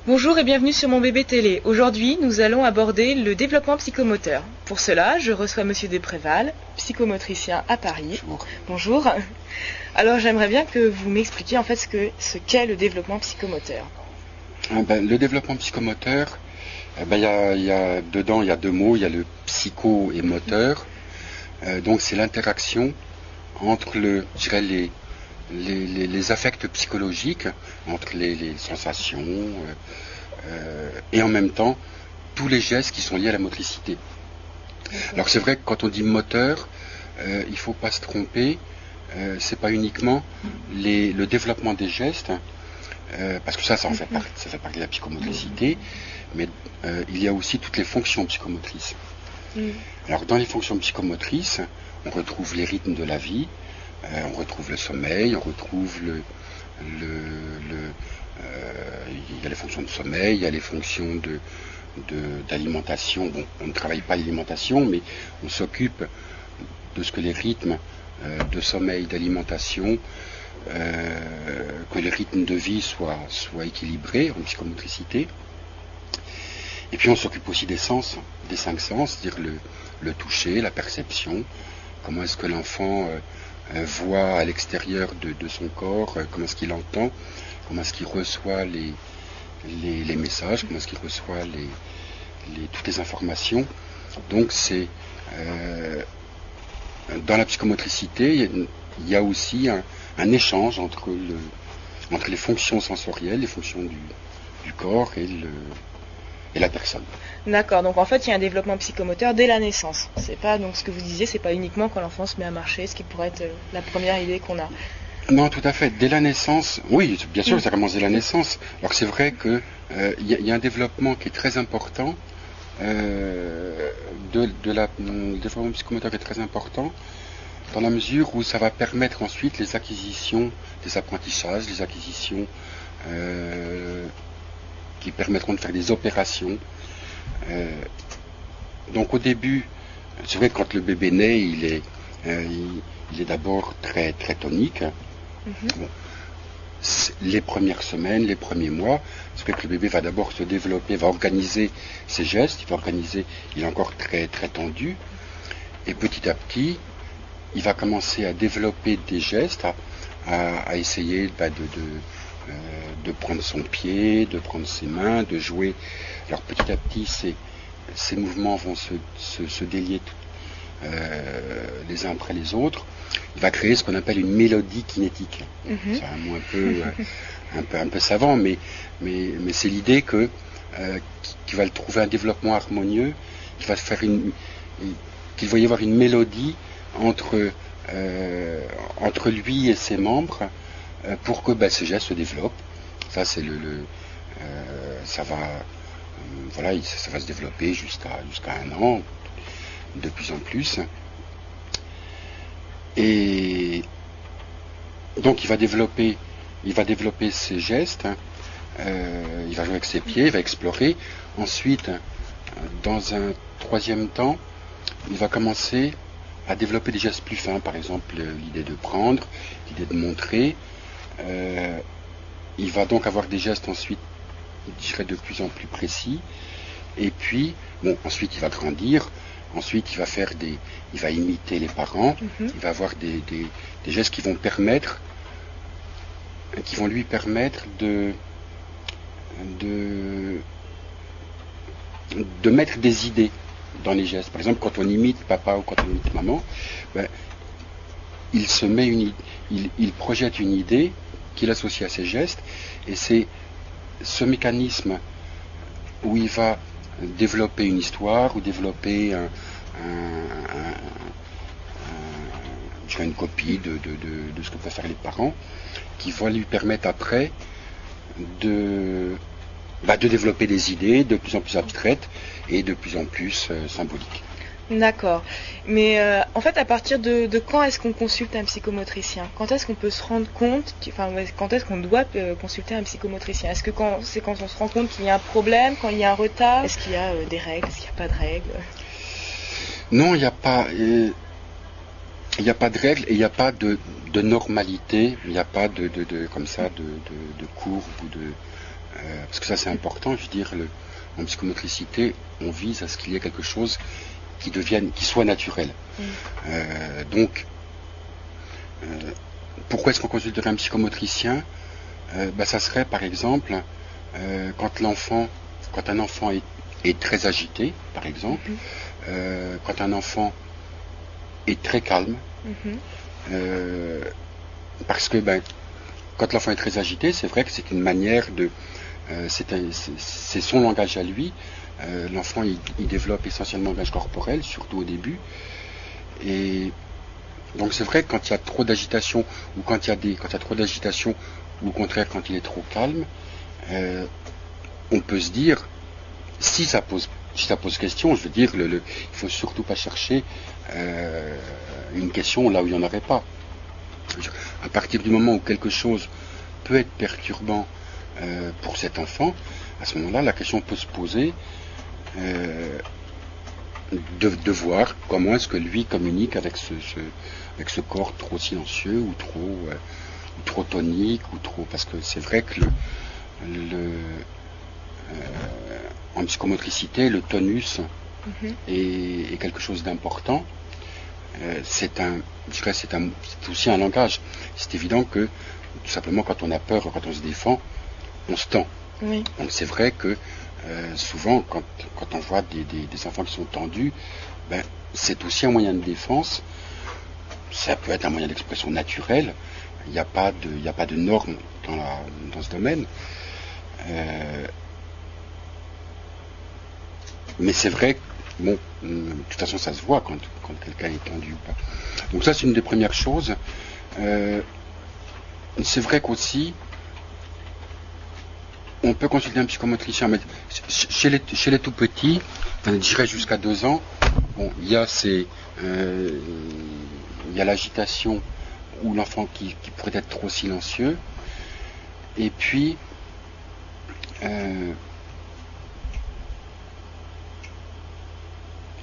Bonjour et bienvenue sur Mon Bébé Télé. Aujourd'hui, nous allons aborder le développement psychomoteur. Pour cela, je reçois Monsieur Despréval, psychomotricien à Paris. Bonjour. Bonjour. Alors, j'aimerais bien que vous m'expliquiez en fait ce qu'est le développement psychomoteur. Le développement psychomoteur, dedans il y a deux mots, il y a le psycho et moteur. Donc c'est l'interaction entre les affects psychologiques, entre les sensations et en même temps tous les gestes qui sont liés à la motricité. Alors c'est vrai que quand on dit moteur, il ne faut pas se tromper, c'est pas uniquement le développement des gestes, parce que ça fait partie de la psychomotricité, mais il y a aussi toutes les fonctions psychomotrices. Alors dans les fonctions psychomotrices, on retrouve les rythmes de la vie, on retrouve le sommeil, on retrouve il y a les fonctions de sommeil, il y a les fonctions d'alimentation. Bon, on ne travaille pas l'alimentation, mais on s'occupe de ce que les rythmes de sommeil, d'alimentation, que les rythmes de vie soient équilibrés en psychomotricité. Et puis on s'occupe aussi des sens, des cinq sens, c'est-à-dire le toucher, la perception, comment est-ce que l'enfant voit à l'extérieur de son corps, comment est-ce qu'il entend, comment est-ce qu'il reçoit les messages, comment est-ce qu'il reçoit toutes les informations. Donc c'est dans la psychomotricité, il y a aussi un échange entre les fonctions sensorielles, les fonctions du corps et la personne. D'accord, donc en fait il y a un développement psychomoteur dès la naissance. C'est pas, donc ce que vous disiez, c'est pas uniquement quand l'enfant se met à marcher, ce qui pourrait être la première idée qu'on a. Non, tout à fait. Dès la naissance, oui, bien sûr, ça commence dès la naissance. Alors c'est vrai que y a un développement qui est très important, le développement psychomoteur est très important, dans la mesure où ça va permettre ensuite les acquisitions, les apprentissages, les acquisitions qui permettront de faire des opérations. Donc au début, c'est vrai que quand le bébé naît, il est d'abord très, très tonique. Bon, les premières semaines, les premiers mois, c'est vrai que le bébé va d'abord se développer, va organiser ses gestes, il est encore très, très tendu, et petit à petit, il va commencer à développer des gestes, à essayer de prendre son pied, de prendre ses mains, de jouer. Alors petit à petit, ces mouvements vont se délier les uns après les autres. Il va créer ce qu'on appelle une mélodie kinétique. C'est un mot un peu savant, mais c'est l'idée qu'il va trouver un développement harmonieux, qu'il va y avoir une mélodie entre lui et ses membres pour que ces gestes se développent. Ça c'est ça va se développer jusqu'à 1 an, de plus en plus. Et donc il va développer ses gestes, il va jouer avec ses pieds, il va explorer. Ensuite, dans un troisième temps, il va commencer à développer des gestes plus fins, par exemple l'idée de prendre, l'idée de montrer. Il va donc avoir des gestes ensuite, je dirais, de plus en plus précis. Et puis, ensuite il va grandir. Ensuite, il va imiter les parents. Il va avoir des gestes qui vont lui permettre de mettre des idées dans les gestes. Par exemple, quand on imite papa ou quand on imite maman, il projette une idée qu'il associe à ses gestes, et c'est ce mécanisme où il va développer une histoire ou développer une copie de ce que peuvent faire les parents, qui va lui permettre après de développer des idées de plus en plus abstraites et de plus en plus symboliques. D'accord. Mais en fait, à partir de quand est-ce qu'on consulte un psychomotricien? Quand est-ce qu'on peut se rendre compte, quand est-ce qu'on doit consulter un psychomotricien? Est-ce que c'est quand on se rend compte qu'il y a un problème, quand il y a un retard? Est-ce qu'il y a des règles? Est-ce qu'il n'y a pas de règles? Non, il n'y a pas. Il n'y a pas de règles et il n'y a pas de normalité, il n'y a pas de courbe ou Parce que ça c'est important, je veux dire, en psychomotricité, on vise à ce qu'il y ait quelque chose qui soit naturel. Donc, pourquoi est-ce qu'on consulterait un psychomotricien? Ça serait par exemple quand un enfant est très agité, par exemple, quand un enfant est très calme, parce que quand l'enfant est très agité, c'est vrai que c'est une manière de... c'est son langage à lui. L'enfant il développe essentiellement le langage corporel, surtout au début. Et donc c'est vrai que quand il y a trop d'agitation, ou quand il y a trop d'agitation, ou au contraire quand il est trop calme, on peut se dire, si ça pose question, je veux dire, il faut surtout pas chercher une question là où il n'y en aurait pas. À partir du moment où quelque chose peut être perturbant pour cet enfant, à ce moment-là, la question peut se poser de voir comment est-ce que lui communique avec ce corps trop silencieux ou trop tonique ou trop, parce que c'est vrai que en psychomotricité, le tonus est quelque chose d'important. C'est aussi un langage. C'est évident que tout simplement quand on a peur, quand on se défend, on se tend. Oui. Donc c'est vrai que souvent quand on voit des enfants qui sont tendus, c'est aussi un moyen de défense. Ça peut être un moyen d'expression naturel. Il n'y a pas de normes dans ce domaine. Mais c'est vrai que, bon, de toute façon ça se voit quand quelqu'un est tendu ou pas. Donc ça c'est une des premières choses. C'est vrai qu'aussi, on peut consulter un psychomotricien, mais chez les tout petits, je dirais jusqu'à 2 ans, bon, il y a l'agitation ou l'enfant qui pourrait être trop silencieux, et puis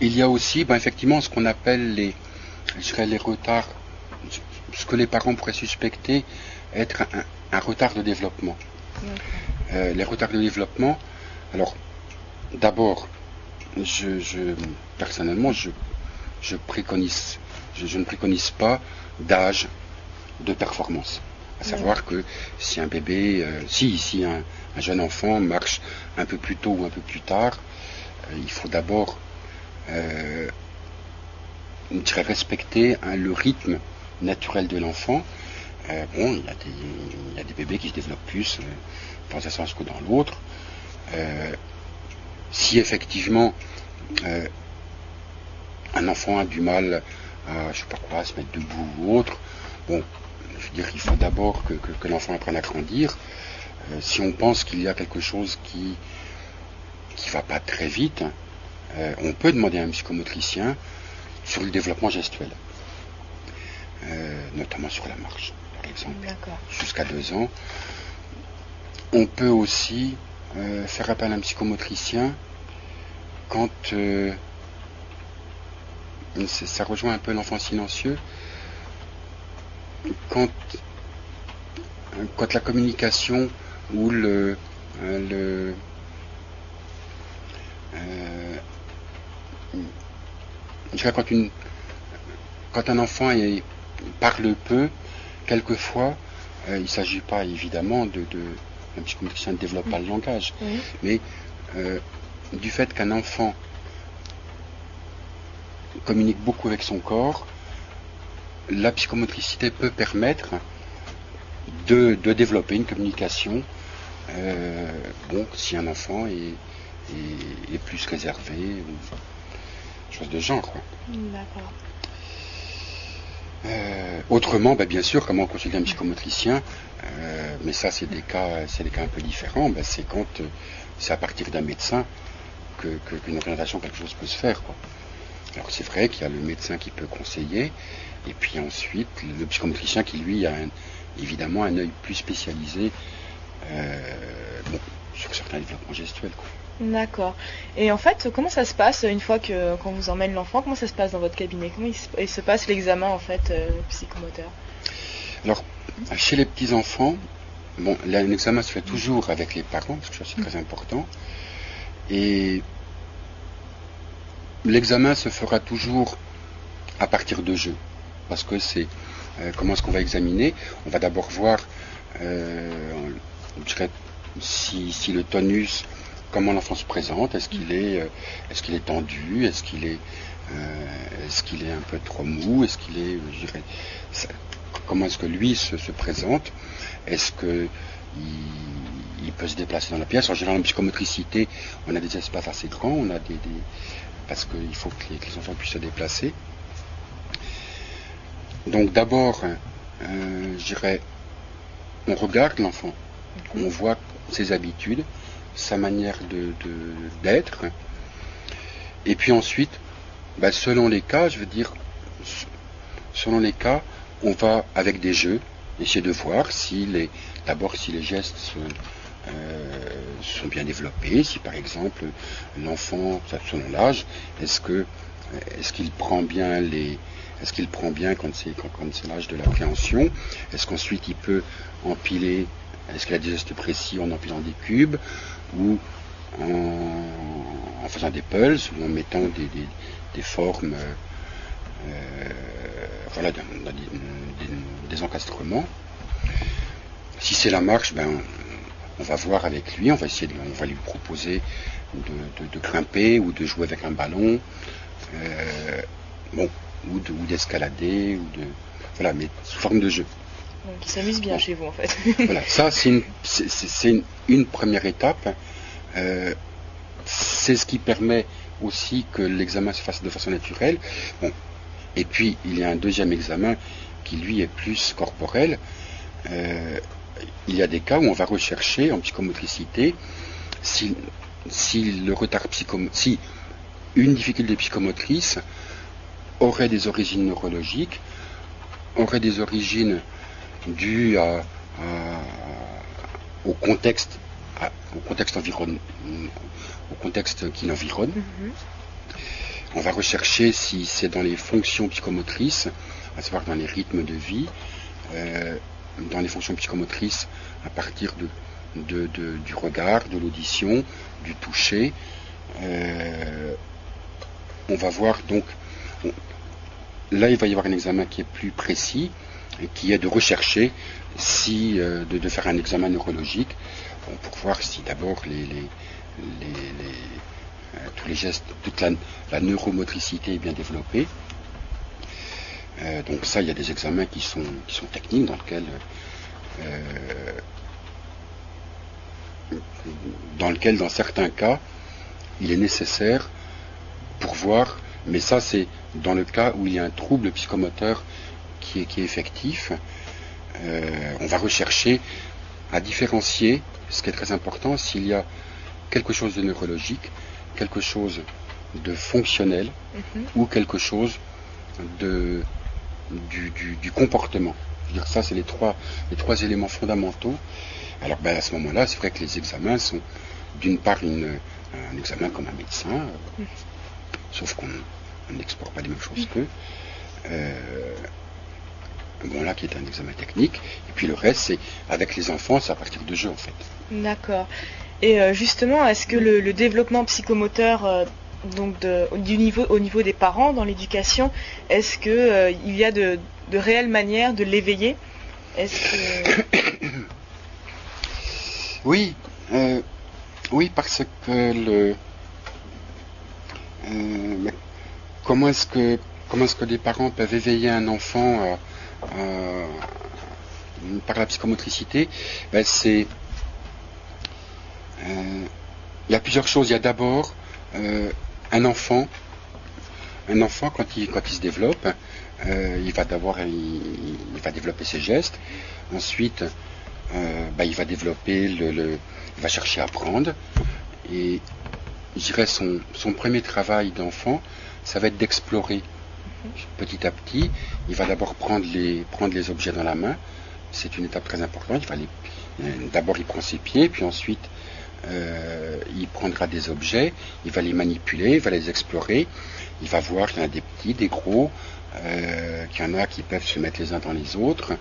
il y a aussi effectivement ce qu'on appelle les retards, ce que les parents pourraient suspecter être un retard de développement. Les retards de développement, alors d'abord, personnellement, je ne préconise pas d'âge de performance. À savoir que si un bébé, si un jeune enfant marche un peu plus tôt ou un peu plus tard, il faut d'abord respecter le rythme naturel de l'enfant. Il y a des bébés qui se développent plus dans un sens que dans l'autre. Si effectivement un enfant a du mal à se mettre debout ou autre, je veux dire, il faut d'abord que l'enfant apprenne à grandir. Si on pense qu'il y a quelque chose qui va pas très vite, on peut demander à un psychomotricien sur le développement gestuel, notamment sur la marche, par exemple. Jusqu'à 2 ans. On peut aussi faire appel à un psychomotricien quand ça rejoint un peu l'enfant silencieux, quand la communication ou quand un enfant parle peu, quelquefois, il ne s'agit pas évidemment un psychomotricien ne développe pas le langage, mais du fait qu'un enfant communique beaucoup avec son corps, la psychomotricité peut permettre de développer une communication. Si un enfant est plus réservé, ou chose de genre. D'accord. Autrement, bien sûr, comment consulter un psychomotricien, mais ça c'est des cas un peu différents. C'est à partir d'un médecin qu'une orientation, quelque chose peut se faire, quoi. Alors c'est vrai qu'il y a le médecin qui peut conseiller, et puis ensuite le psychomotricien qui lui a évidemment un œil plus spécialisé sur certains développements gestuels, quoi. D'accord. Et en fait, comment ça se passe une fois quand vous emmène l'enfant, comment ça se passe dans votre cabinet? Comment il se passe l'examen en fait psychomoteur? Alors, chez les petits enfants, bon, là, un examen se fait toujours avec les parents, parce que ça c'est très important. Et l'examen se fera toujours à partir de jeux, parce que c'est comment est-ce qu'on va examiner. On va d'abord voir, je dirais, si le tonus, comment l'enfant se présente, est-ce qu'il est tendu, est-ce qu'il est un peu trop mou, est-ce qu'il est, je dirais, comment est-ce que lui se présente, est-ce que il peut se déplacer dans la pièce. En général, en psychomotricité, on a des espaces assez grands, on a parce qu'il faut que les enfants puissent se déplacer. Donc d'abord, je dirais, on regarde l'enfant, on voit ses habitudes, sa manière d'être, et puis ensuite, selon les cas, on va avec des jeux essayer de voir d'abord si les gestes sont bien développés, si par exemple l'enfant, selon l'âge, est-ce qu'il prend bien quand c'est l'âge de l'appréhension, est-ce qu'ensuite il peut empiler, est-ce qu'il a des gestes précis en empilant des cubes, ou en faisant des pulses, ou en mettant des formes, des encastrements. Si c'est la marche, on va voir avec lui, on va lui proposer de grimper ou de jouer avec un ballon, ou d'escalader, mais sous forme de jeu. Donc il s'amuse bien chez vous en fait. Voilà, ça c'est une première étape. C'est ce qui permet aussi que l'examen se fasse de façon naturelle. Bon. Et puis il y a un deuxième examen qui lui est plus corporel. Il y a des cas où on va rechercher en psychomotricité si une difficulté psychomotrice aurait des origines neurologiques, aurait des origines dues au contexte qui l'environne. On va rechercher si c'est dans les fonctions psychomotrices, à savoir dans les rythmes de vie, dans les fonctions psychomotrices à partir du regard, de l'audition, du toucher. On va voir donc, là il va y avoir un examen qui est plus précis, et qui est de rechercher de faire un examen neurologique, pour voir si d'abord tous les gestes, toute la neuromotricité est bien développée. Donc ça, il y a des examens qui sont techniques, dans lequel dans certains cas il est nécessaire pour voir, mais ça c'est dans le cas où il y a un trouble psychomoteur qui est effectif. On va rechercher à différencier, ce qui est très important, s'il y a quelque chose de neurologique, quelque chose de fonctionnel, ou quelque chose du comportement. Je veux dire, ça c'est les trois éléments fondamentaux. Alors à ce moment-là, c'est vrai que les examens sont d'une part un examen comme un médecin, sauf qu'on n'explore pas les mêmes choses qu'eux. Là qui est un examen technique, et puis le reste c'est avec les enfants, c'est à partir de jeux en fait. D'accord. Et justement, est-ce que le développement psychomoteur au niveau des parents dans l'éducation, est-ce que il y a de réelles manières de l'éveiller? Oui, parce que comment est-ce que les parents peuvent éveiller un enfant par la psychomotricité? Il y a plusieurs choses. Il y a d'abord un enfant quand il se développe, il va développer ses gestes. Ensuite, il va développer il va chercher à apprendre. Et je dirais son premier travail d'enfant, ça va être d'explorer. Petit à petit, il va d'abord prendre les objets dans la main. C'est une étape très importante. D'abord, il prend ses pieds, puis ensuite, il prendra des objets, il va les manipuler, il va les explorer. Il va voir qu'il y en a des petits, des gros, qu'il y en a qui peuvent se mettre les uns dans les autres.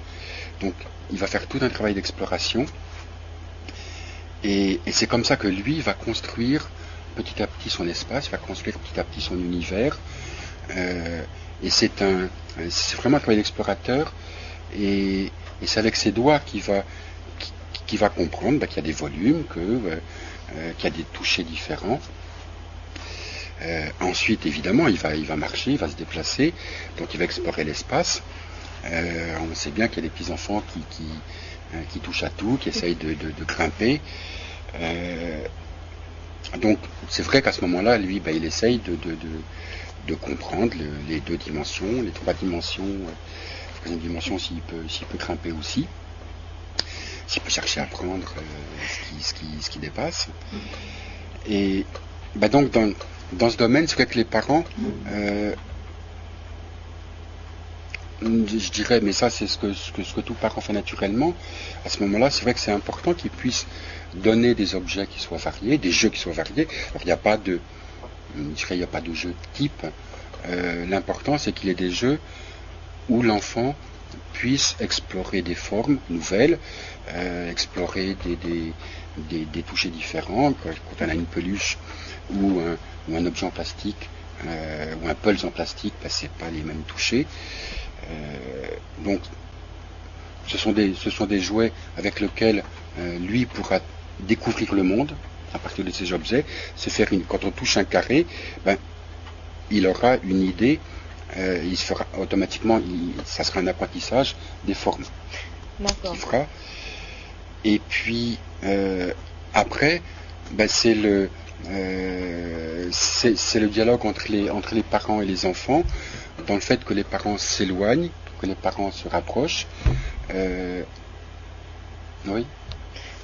Donc il va faire tout un travail d'exploration. Et c'est comme ça que lui va construire petit à petit son espace, va construire petit à petit son univers. Et c'est vraiment un travail d'explorateur. Et c'est avec ses doigts qu'il va comprendre qu'il y a des volumes, qu'il y a des touchés différents. Ensuite, évidemment, il va marcher, il va se déplacer, donc il va explorer l'espace. On sait bien qu'il y a des petits-enfants qui touchent à tout, qui essayent de grimper. Donc, c'est vrai qu'à ce moment-là, lui, il essaye de comprendre les deux dimensions, les trois dimensions, la troisième dimension s'il peut grimper aussi, s'il peut chercher à prendre ce qui dépasse. Et donc, dans ce domaine, c'est vrai que les parents, je dirais, mais ça c'est ce que tout parent fait naturellement, à ce moment-là, c'est vrai que c'est important qu'ils puissent donner des objets qui soient variés, des jeux qui soient variés. Alors, il n'y a pas de jeu type. L'important, c'est qu'il y ait des jeux où l'enfant puisse explorer des formes nouvelles, explorer des touchés différents. Quand on a une peluche ou un objet en plastique, ou un pulse en plastique, c'est pas les mêmes touchés. Donc, ce sont des jouets avec lesquels lui pourra découvrir le monde à partir de ces objets. Quand on touche un carré, il aura une idée. Il se fera automatiquement, ça sera un apprentissage des formes qu'il fera. Et puis après, c'est le dialogue entre les parents et les enfants, dans le fait que les parents s'éloignent, que les parents se rapprochent. Oui.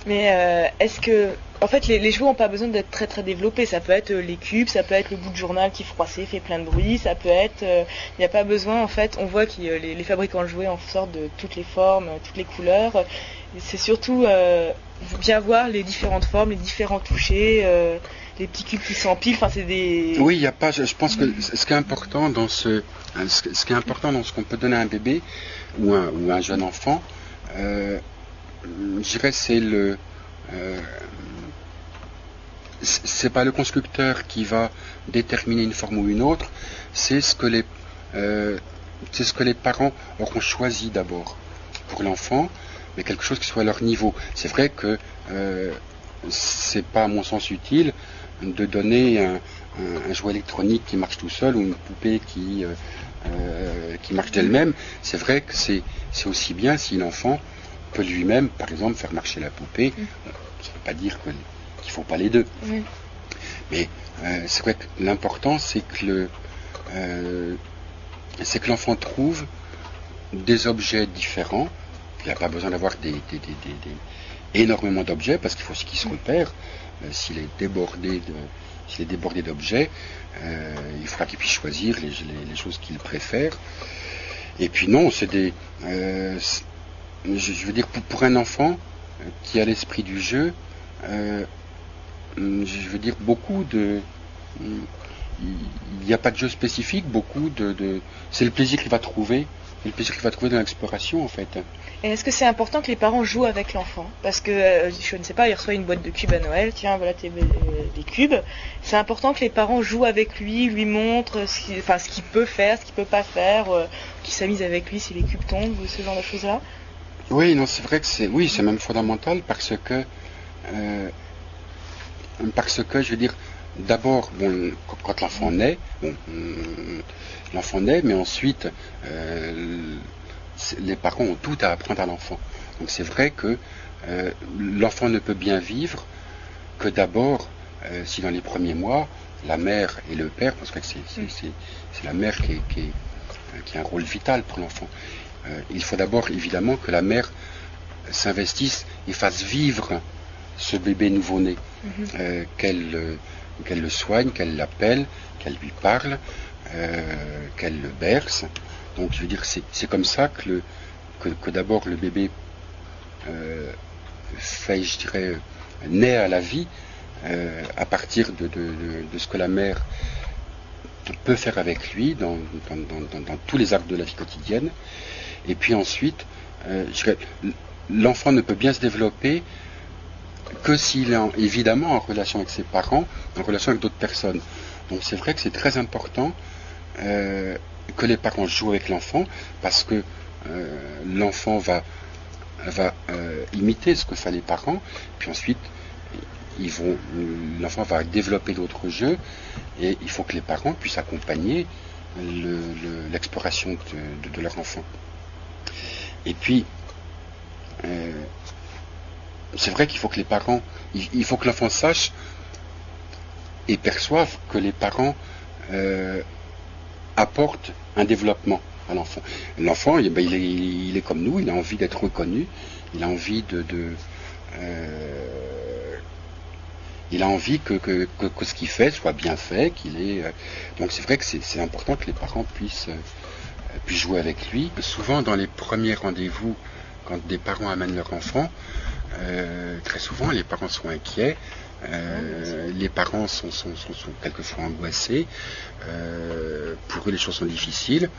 Mais est-ce que, en fait, les jouets n'ont pas besoin d'être très très développés. Ça peut être les cubes, ça peut être le bout de journal qui froissé fait plein de bruit, ça peut être, il n'y a pas besoin, en fait, on voit que les fabricants de jouets en sortent de toutes les formes, toutes les couleurs. C'est surtout bien voir les différentes formes, les différents touchers, les petits cubes qui s'empilent. Enfin, c'est des. Oui, il n'y a pas. Je pense que ce qui est important dans ce qui est important dans ce qu'on peut donner à un bébé ou un jeune enfant, je dirais, c'est pas le constructeur qui va déterminer une forme ou une autre, c'est ce que les parents auront choisi d'abord pour l'enfant, mais quelque chose qui soit à leur niveau. C'est vrai que c'est pas à mon sens utile de donner un jouet électronique qui marche tout seul ou une poupée qui marche d'elle-même. C'est vrai que c'est aussi bien si l'enfant peut lui-même, par exemple, faire marcher la poupée. Ça ne veut pas dire qu'il ne faut pas les deux. Mais c'est vrai que l'important, c'est que l'enfant trouve des objets différents. Il n'a pas besoin d'avoir énormément d'objets, parce qu'il faut qu'il se repère. S'il est débordé d'objets, il faudra qu'il puisse choisir les choses qu'il préfère. Et puis non, c'est je veux dire, pour un enfant qui a l'esprit du jeu, je veux dire, il n'y a pas de jeu spécifique, c'est le plaisir qu'il va trouver, dans l'exploration, en fait. Et est-ce que c'est important que les parents jouent avec l'enfant? Parce que, je ne sais pas, il reçoit une boîte de cubes à Noël, tiens, voilà des cubes. C'est important que les parents jouent avec lui montrent ce qu'il peut faire, ce qu'il peut pas faire, qu'ils s'amusent avec lui si les cubes tombent, ou ce genre de choses-là. Oui, non, c'est vrai que c'est même fondamental, parce que je veux dire, d'abord, quand l'enfant naît, mais ensuite, les parents ont tout à apprendre à l'enfant. Donc c'est vrai que l'enfant ne peut bien vivre que d'abord, si dans les premiers mois, la mère et le père, parce que c'est la mère qui a un rôle vital pour l'enfant. Il faut d'abord, évidemment, que la mère s'investisse et fasse vivre ce bébé nouveau-né, qu'elle le soigne, qu'elle l'appelle, qu'elle lui parle, qu'elle le berce. Donc, je veux dire, c'est comme ça que d'abord le bébé je dirais, naît à la vie, à partir de ce que la mère peut faire avec lui dans tous les actes de la vie quotidienne. Et puis ensuite, l'enfant ne peut bien se développer que s'il est évidemment en relation avec ses parents, en relation avec d'autres personnes. Donc c'est vrai que c'est très important que les parents jouent avec l'enfant, parce que l'enfant va imiter ce que font les parents, puis ensuite l'enfant va développer d'autres jeux, et il faut que les parents puissent accompagner l'exploration de leur enfant. Et puis c'est vrai qu'il faut que les parents, il faut que l'enfant sache et perçoive que les parents apportent un développement à l'enfant. L'enfant, il est comme nous, il a envie d'être reconnu, il a envie il a envie que ce qu'il fait soit bien fait, donc c'est vrai que c'est important que les parents puissent jouer avec lui. Souvent, dans les premiers rendez-vous, quand des parents amènent leur enfant, très souvent les parents sont inquiets, les parents sont quelquefois angoissés, pour eux les choses sont difficiles.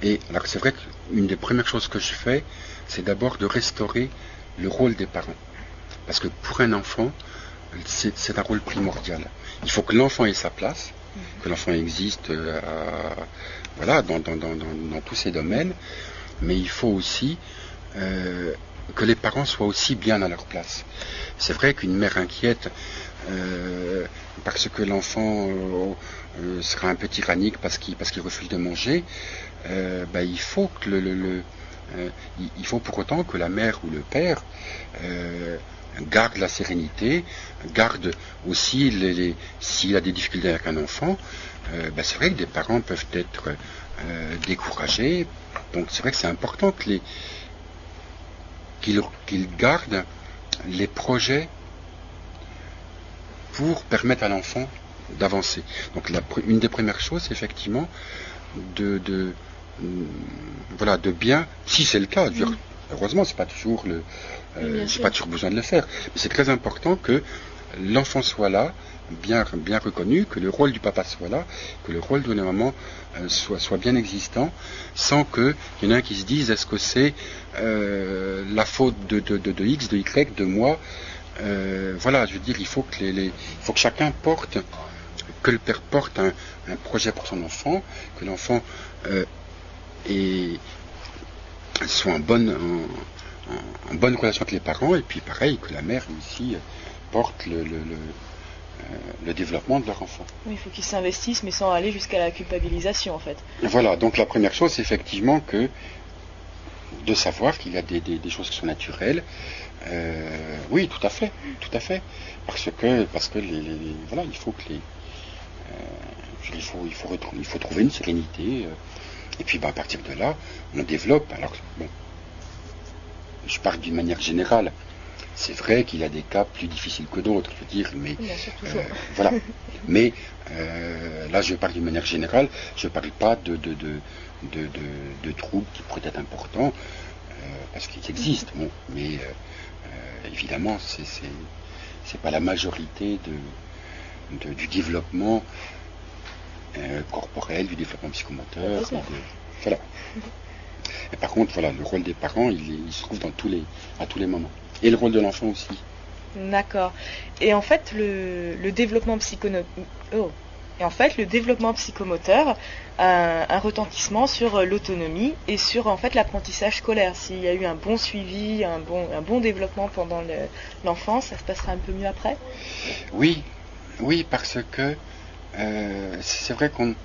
Et alors c'est vrai qu'une des premières choses que je fais, c'est d'abord de restaurer le rôle des parents. Parce que pour un enfant, c'est un rôle primordial. Il faut que l'enfant ait sa place, que l'enfant existe dans tous ces domaines, mais il faut aussi que les parents soient aussi bien à leur place. C'est vrai qu'une mère inquiète parce que l'enfant sera un peu tyrannique parce qu'il refuse de manger, il faut que il faut pour autant que la mère ou le père garde la sérénité, garde aussi s'il a des difficultés avec un enfant. C'est vrai que des parents peuvent être découragés, donc c'est vrai que c'est important qu'ils gardent les projets pour permettre à l'enfant d'avancer. Donc une des premières choses, c'est effectivement de bien, si c'est le cas, heureusement c'est pas toujours j'ai pas toujours besoin de le faire, mais c'est très important que l'enfant soit là, bien reconnu, que le rôle du papa soit là, que le rôle de la maman soit bien existant, sans qu'il y en ait un qui se dise est-ce que c'est la faute de X, de Y, de moi. Je veux dire, il faut que chacun que le père porte un projet pour son enfant, que l'enfant soit en bonne relation avec les parents, et puis pareil, que la mère ici porte le développement de leur enfant. Oui, il faut qu'ils s'investissent, mais sans aller jusqu'à la culpabilisation en fait. Voilà, donc la première chose, c'est effectivement de savoir qu'il y a des choses qui sont naturelles. Oui, tout à fait, parce que il faut que il faut trouver une sérénité, et puis à partir de là, on développe. Alors bon, je parle d'une manière générale. C'est vrai qu'il y a des cas plus difficiles que d'autres, je veux dire, mais voilà. Mais là, je parle d'une manière générale. Je ne parle pas de troubles qui pourraient être importants, parce qu'ils existent. Bon, mais évidemment, c'est pas la majorité du développement corporel, du développement psychomoteur. Voilà. Et par contre, le rôle des parents, il se trouve à tous les moments. Et le rôle de l'enfant aussi. D'accord. Et en fait, le développement psychomoteur a un retentissement sur l'autonomie et sur en fait l'apprentissage scolaire. S'il y a eu un bon suivi, un bon développement pendant l'enfance, ça se passera un peu mieux après. Oui, parce que c'est vrai qu'on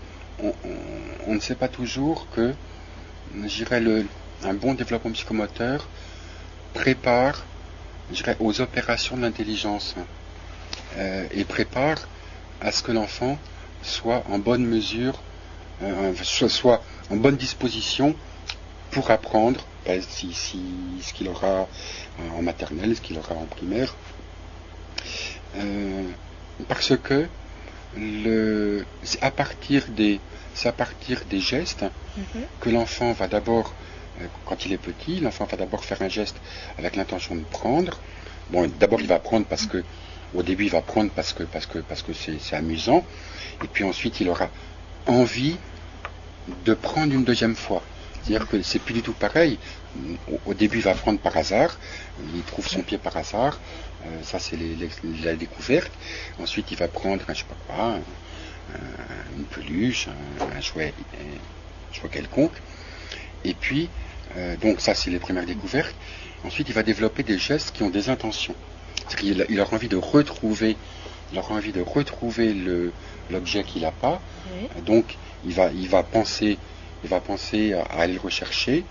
ne sait pas toujours que, je dirais, un bon développement psychomoteur prépare, je dirais, aux opérations de l'intelligence, et prépare à ce que l'enfant soit en bonne mesure, soit en bonne disposition pour apprendre ce qu'il aura en maternelle, ce qu'il aura en primaire, parce que c'est à partir des gestes que l'enfant va d'abord, quand il est petit, l'enfant va d'abord faire un geste avec l'intention de prendre. Bon, d'abord il va prendre au début il va prendre parce que c'est amusant, et puis ensuite il aura envie de prendre une deuxième fois. C'est-à-dire que c'est plus du tout pareil. Au début, il va prendre par hasard, il trouve son pied par hasard, ça c'est la découverte. Ensuite, il va prendre, je sais pas quoi, une peluche, un jouet quelconque. Et puis, donc ça c'est les premières découvertes. Ensuite, il va développer des gestes qui ont des intentions. C'est-à-dire qu'il a envie de retrouver, l'objet qu'il n'a pas. Oui. Donc, il va penser à aller le rechercher.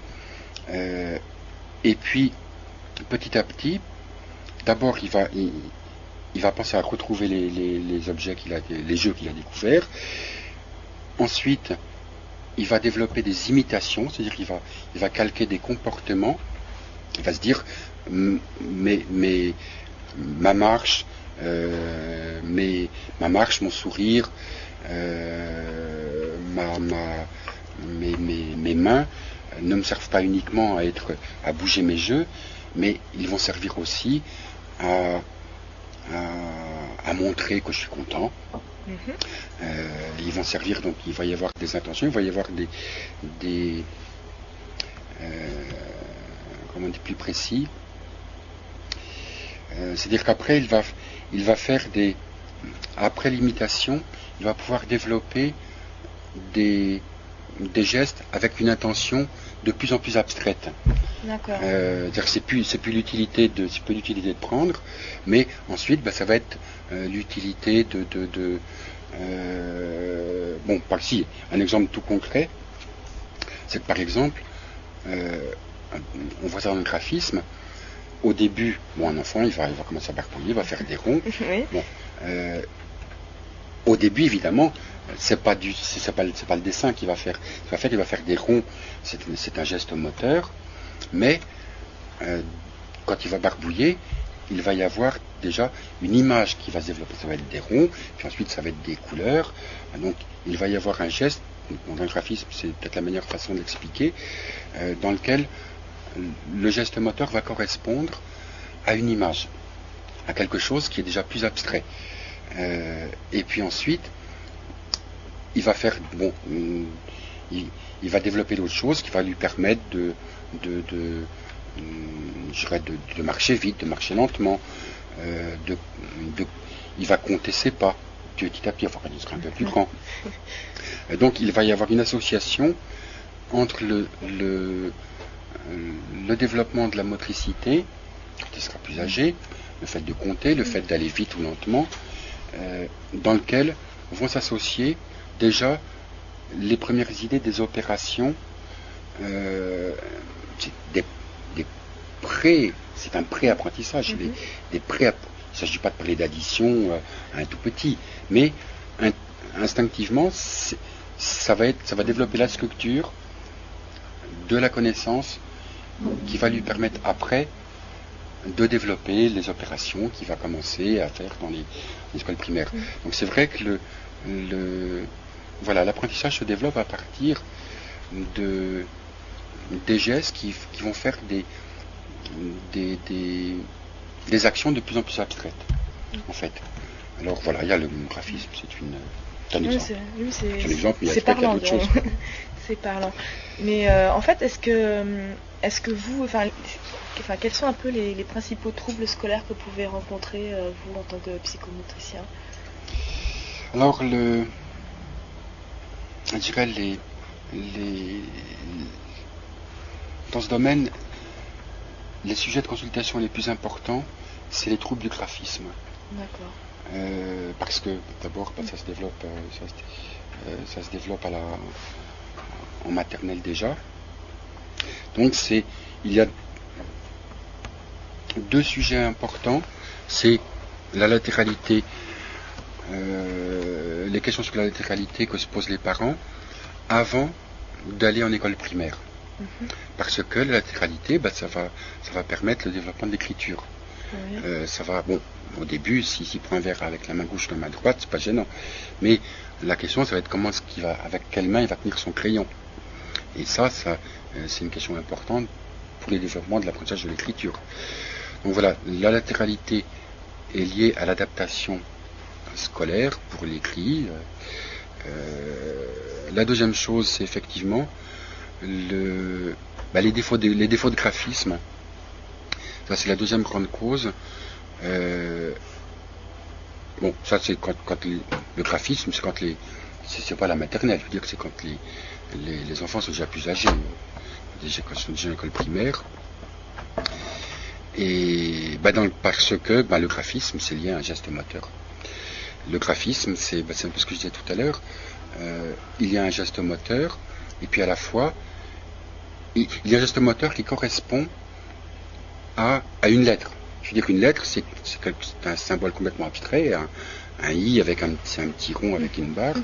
Et puis, petit à petit, d'abord, il va penser à retrouver les objets les jeux qu'il a découverts. Ensuite, il va développer des imitations, c'est-à-dire qu'il va calquer des comportements. Il va se dire, ma marche, mon sourire, mes mains ne me servent pas uniquement à bouger mes jeux, mais ils vont servir aussi à montrer que je suis content. Ils vont servir, donc il va y avoir des intentions, il va y avoir des comment on dit plus précis. C'est-à-dire qu'après il va faire après l'imitation, il va pouvoir développer des gestes avec une intention de plus en plus abstraite. D'accord. C'est-à-dire que c'est plus l'utilité de prendre, mais ensuite ça va être l'utilité bon, par ici, un exemple tout concret, c'est que par exemple, on voit ça dans le graphisme. Au début, un enfant, il va commencer à barbouiller, il va faire des ronds. Oui. Bon, au début, évidemment, c'est pas le dessin qu'il va faire. Il va faire des ronds. C'est un geste moteur, mais quand il va barbouiller, il va y avoir déjà une image qui va se développer. Ça va être des ronds, puis ensuite ça va être des couleurs. Donc, il va y avoir un geste. Dans le graphisme, c'est peut-être la meilleure façon de l'expliquer, dans lequel le geste moteur va correspondre à une image, à quelque chose qui est déjà plus abstrait. Et puis ensuite, il va faire, il va développer d'autres choses qui va lui permettre de marcher vite, de marcher lentement, il va compter ses pas. Petit à petit, enfin, il sera un peu plus grand. Donc, il va y avoir une association entre le développement de la motricité, quand il sera plus âgé, le fait de compter, le fait d'aller vite ou lentement, dans lequel vont s'associer déjà les premières idées des opérations, c'est un pré-apprentissage, il ne s'agit pas de parler d'addition à un tout petit, mais instinctivement, ça va développer la structure de la connaissance qui va lui permettre après de développer les opérations qu'il va commencer à faire dans les écoles primaires. Donc c'est vrai que l'apprentissage se développe à partir des gestes qui vont faire des actions de plus en plus abstraites, en fait. Alors voilà, il y a le graphisme, c'est un exemple. C'est parlant. C'est parlant. Mais en fait, est-ce que vous, quels sont un peu les principaux troubles scolaires que vous pouvez rencontrer, vous, en tant que psychomotricien? Alors, je dirais dans ce domaine, les sujets de consultation les plus importants, c'est les troubles du graphisme. D'accord. Parce que d'abord, ça se développe en maternelle déjà. Donc il y a deux sujets importants, c'est la latéralité, les questions sur la latéralité que se posent les parents avant d'aller en école primaire. Parce que la latéralité, ça va permettre le développement de l'écriture. Oui. Au début, s'il prend un verre avec la main gauche ou la main droite, c'est pas gênant. Mais la question, ça va être avec quelle main il va tenir son crayon. Et ça, c'est une question importante pour le développement de l'apprentissage de l'écriture. Donc voilà, la latéralité est liée à l'adaptation scolaire pour l'écrit, La deuxième chose, c'est effectivement les défauts de graphisme. Ça, c'est la deuxième grande cause. Ça, c'est quand le graphisme, c'est quand c'est pas la maternelle, je veux dire que c'est quand les enfants sont déjà plus âgés, quand ils sont déjà en école primaire. Et parce que le graphisme, c'est lié à un geste moteur. Le graphisme, c'est un peu ce que je disais tout à l'heure. Il y a un geste moteur, et puis à la fois, il y a un geste moteur qui correspond à une lettre. Je veux dire qu'une lettre, c'est un symbole complètement abstrait, un i avec c'est un petit rond avec une barre,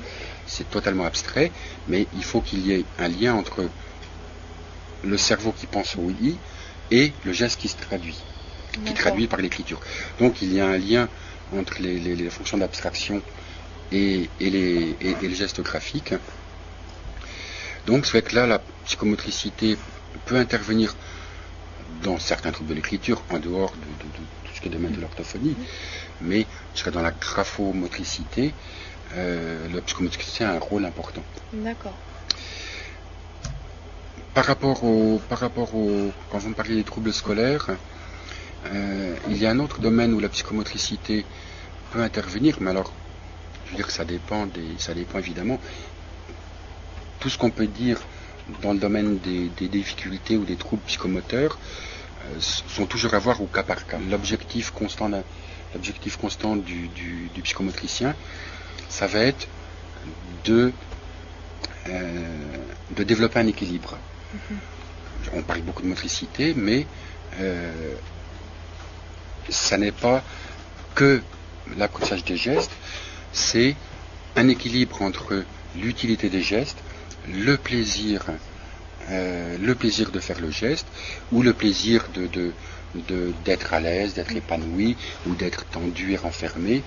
c'est totalement abstrait, mais il faut qu'il y ait un lien entre le cerveau qui pense au i et le geste qui se traduit, qui traduit par l'écriture. Donc il y a un lien entre les fonctions d'abstraction et les gestes graphiques. Donc c'est vrai que là, la psychomotricité peut intervenir dans certains troubles de l'écriture, en dehors de tout ce qui est domaine de l'orthophonie, mais dans la graphomotricité, la psychomotricité a un rôle important. D'accord. Par rapport au quand vous me parliez des troubles scolaires, il y a un autre domaine où la psychomotricité peut intervenir, mais alors, je veux dire que ça dépend évidemment. Tout ce qu'on peut dire dans le domaine des difficultés ou des troubles psychomoteurs sont toujours à voir au cas par cas. L'objectif constant du psychomotricien, ça va être de développer un équilibre. On parle beaucoup de motricité, mais ça n'est pas que l'apprentissage des gestes, c'est un équilibre entre l'utilité des gestes, le plaisir de faire le geste, ou le plaisir d'être à l'aise, d'être épanoui, ou d'être tendu et renfermé.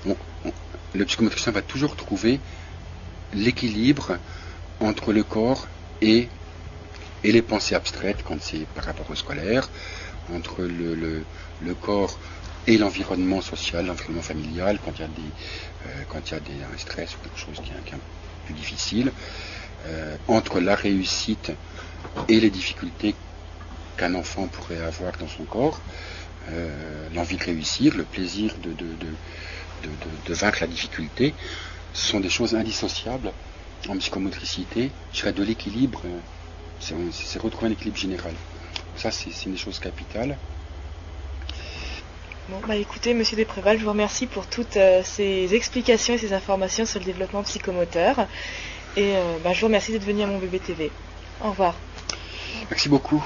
Donc, le psychomotricien va toujours trouver l'équilibre entre le corps et les pensées abstraites quand c'est par rapport au scolaire, entre le corps et l'environnement social, l'environnement familial, quand il y a un stress ou quelque chose qui est un peu plus difficile, entre la réussite et les difficultés qu'un enfant pourrait avoir dans son corps, l'envie de réussir, le plaisir de vaincre la difficulté, ce sont des choses indissociables en psychomotricité. Je dirais de l'équilibre, c'est retrouver un équilibre général. Ça, c'est une des choses capitales. Bon, écoutez, Monsieur Despréval, je vous remercie pour toutes ces explications et ces informations sur le développement psychomoteur. Et je vous remercie d'être venu à mon bébé TV. Au revoir. Merci beaucoup.